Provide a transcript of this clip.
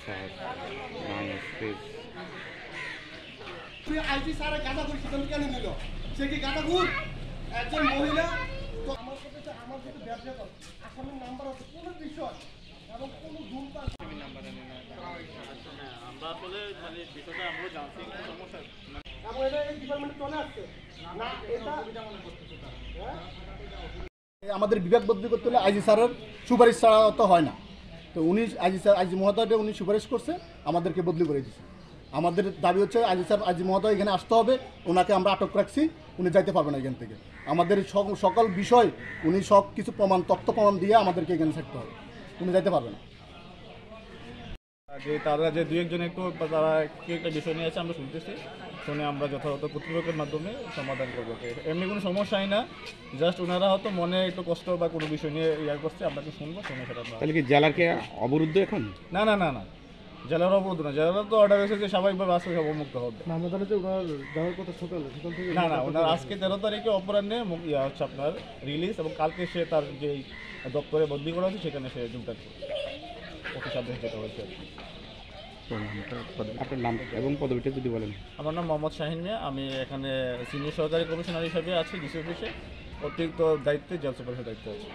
Sir nice please. IG sir গাঁদা করে সিদ্ধান্ত কেন নিল? সে কি গাঁদা গুড়? একজন মহিলা তো আমার সাথে আমার যেটা ব্যবসা করে আসামের নাম্বার আছে কোনো বিষয় এবং কোনো ধূমপান আমরা আসলে মানে বিষয়টা আমরা জানছি সমস্যা এবং এটা এই ডিপার্টমেন্টে চলে আসছে না এটা আমাদের বিভাগ বদলি করতে হলে আইজি স্যারের সুপারিশ ছাড়া তো হয় না। তো উনি আইজি মহোদয়টা উনি সুপারিশ করছে, আমাদেরকে বদলি করে দিচ্ছে। আমাদের দাবি হচ্ছে আইজি মহোদয় এখানে আসতে হবে, ওনাকে আমরা আটক রাখছি, উনি যাইতে পারবেন না এখান থেকে। আমাদের সকল বিষয় উনি সব কিছু তথ্য প্রমাণ দিয়ে আমাদেরকে এখানে থাকতে হবে, উনি যাইতে পারবে না। যে তারা যে দু একজন একটু তারা কি একটা বিষয় নিয়ে আছে আমরা শুনতেছি, শুনে আমরা যথাযথ কর্তৃপক্ষের মাধ্যমে সমাধান করবো। এমনি কোনো সমস্যাই না, জাস্ট ওনারা হয়তো মনে একটু কষ্ট বা কোনো বিষয় নিয়ে ইয়ার করছে, আমরা তো শুনবো, শুনে সেটা। তাহলে কি জেলাকে অবরুদ্ধ এখন? না না না না, জেলার অবরোধ না, জেলার তো অর্ডার হয়েছে যে স্বাভাবিকভাবে আজকে সব মুক্ত হবে। না না, ওনার আজকে 13 তারিখে অপরাহ্নে ইয়া হচ্ছে আপনার রিলিজ, এবং কালকে সে তার যে দপ্তরে বদলি করা হয়েছে সেখানে সে যোগদান করবে, অফিস আদেশ যেটা হয়েছে। আপনার নাম এবং পদবিটা যদি বলেন। আমার নাম মোহাম্মদ শাহিন মিয়া, আমি এখানে সিনিয়র সহকারী কমিশনার হিসেবে আছি ডিসি অফিসে, অতিরিক্ত দায়িত্বে জেল সুপারের দায়িত্বে আছি।